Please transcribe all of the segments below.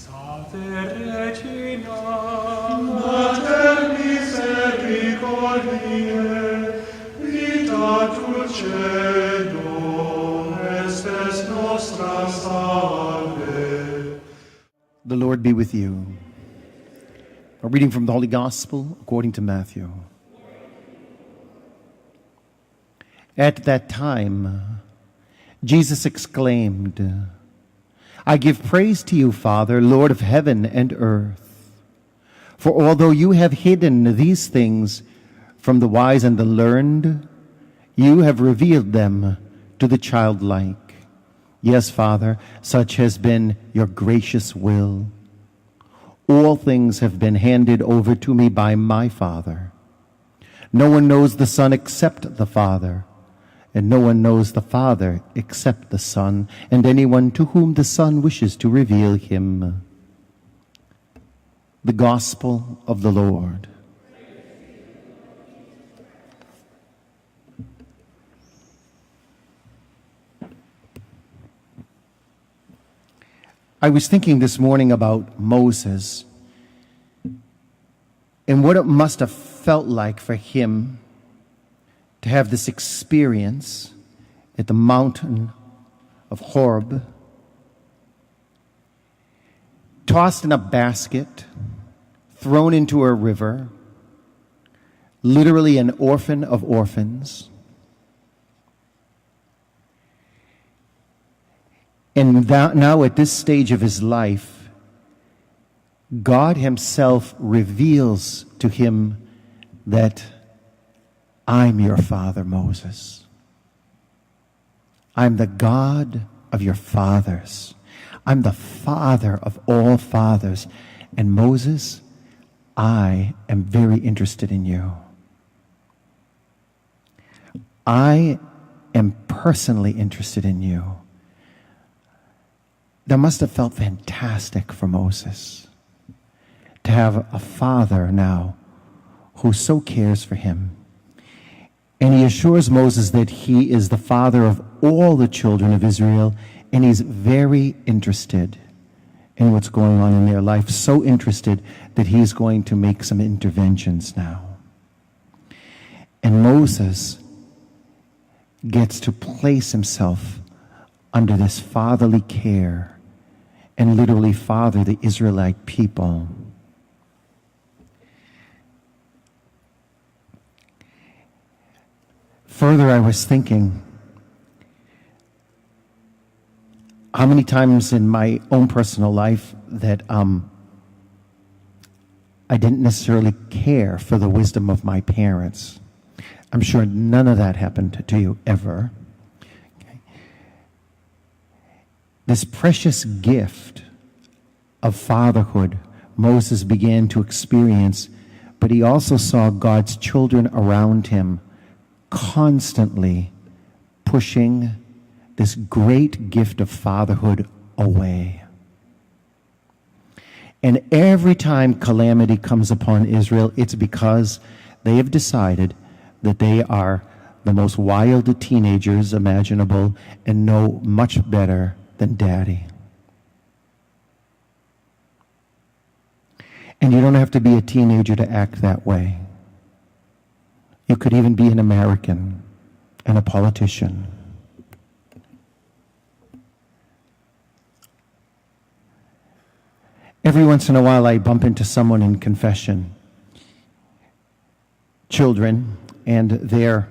Salve Regina, Mater misericordiae, vita dulcedo, estes nostra salve. The Lord be with you. A reading from the Holy Gospel according to Matthew. At that time, Jesus exclaimed, I give praise to you, Father, Lord of heaven and earth. For although you have hidden these things from the wise and the learned, you have revealed them to the childlike. Yes, Father, such has been your gracious will. All things have been handed over to me by my Father. No one knows the Son except the Father, and no one knows the Father except the Son, and anyone to whom the Son wishes to reveal him. The Gospel of the Lord. I was thinking this morning about Moses and what it must have felt like for him to have this experience at the mountain of Horeb, tossed in a basket, thrown into a river, literally an orphan of orphans. And now at this stage of his life, God himself reveals to him that I'm your father, Moses. I'm the God of your fathers. I'm the father of all fathers. And Moses, I am very interested in you. I am personally interested in you. That must have felt fantastic for Moses to have a father now who so cares for him. And he assures Moses that he is the father of all the children of Israel, and he's very interested in what's going on in their life, so interested that he's going to make some interventions now. And Moses gets to place himself under this fatherly care and literally father the Israelite people. Further, I was thinking, how many times in my own personal life that I didn't necessarily care for the wisdom of my parents. I'm sure none of that happened to you ever. Okay. This precious gift of fatherhood Moses began to experience, but he also saw God's children around him constantly pushing this great gift of fatherhood away. And every time calamity comes upon Israel, it's because they have decided that they are the most wild teenagers imaginable and know much better than daddy. And you don't have to be a teenager to act that way. You could even be an American and a politician. Every once in a while I bump into someone in confession, children, and the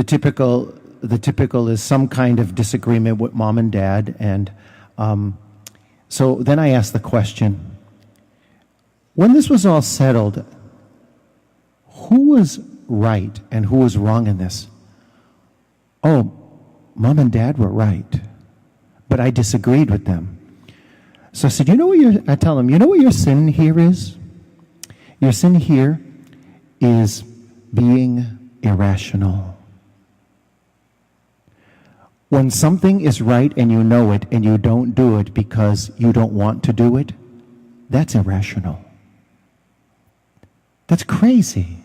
typical is some kind of disagreement with mom and dad, and so then I ask the question, when this was all settled, who was right and who was wrong in this? Oh, mom and dad were right, but I disagreed with them. So I said, I tell them, you know what your sin here is? Your sin here is being irrational. When something is right and you know it and you don't do it because you don't want to do it, that's irrational. That's crazy.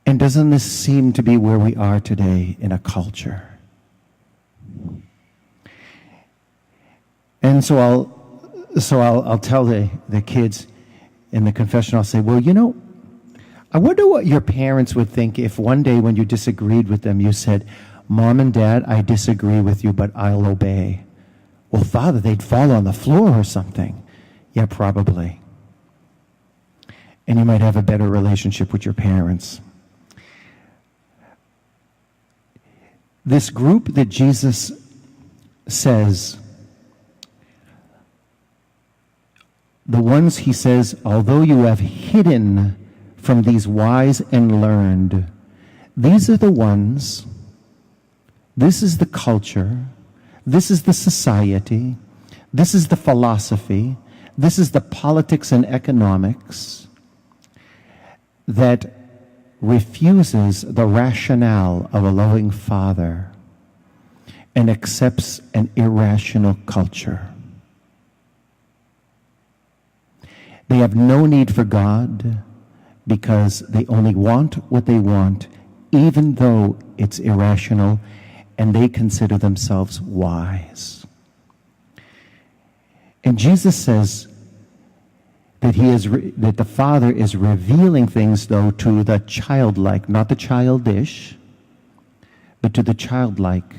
And doesn't this seem to be where we are today in a culture? And so I'll tell the kids in the confession, I'll say, well, I wonder what your parents would think if one day when you disagreed with them, you said, Mom and Dad, I disagree with you, but I'll obey. Well, Father, they'd fall on the floor or something. Yeah, probably. And you might have a better relationship with your parents. This group that Jesus says, the ones he says, although you have hidden from these wise and learned, these are the ones, this is the culture, this is the society, this is the philosophy, this is the politics and economics that refuses the rationale of a loving Father and accepts an irrational culture. They have no need for God because they only want what they want, even though it's irrational, and they consider themselves wise. And Jesus says that that the Father is revealing things, though, to the childlike, not the childish, but to the childlike.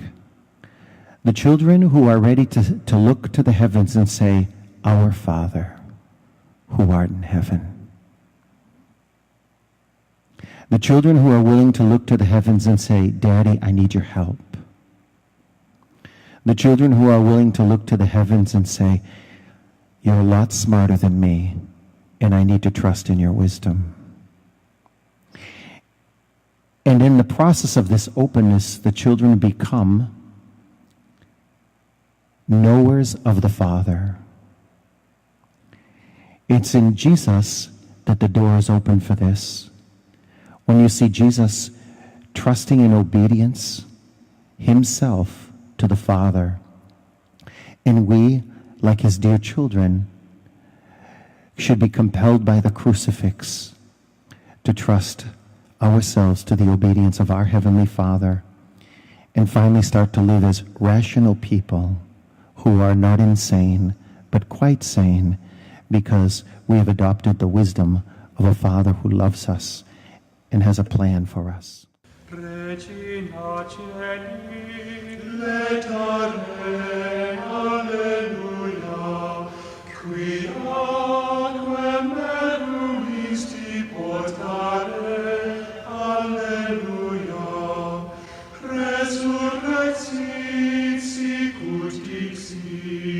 The children who are ready to look to the heavens and say, Our Father, who art in heaven. The children who are willing to look to the heavens and say, Daddy, I need your help. The children who are willing to look to the heavens and say, You're a lot smarter than me, and I need to trust in your wisdom. And in the process of this openness, the children become knowers of the Father. It's in Jesus that the door is open for this. When you see Jesus trusting in obedience himself to the Father, and we, like his dear children, should be compelled by the crucifix to trust ourselves to the obedience of our Heavenly Father, and finally start to live as rational people who are not insane, but quite sane, because we have adopted the wisdom of a Father who loves us and has a plan for us. Regina Celi, letare, alleluia, qui aquam meruisti portare, alleluia, resurrexit sicut dixit,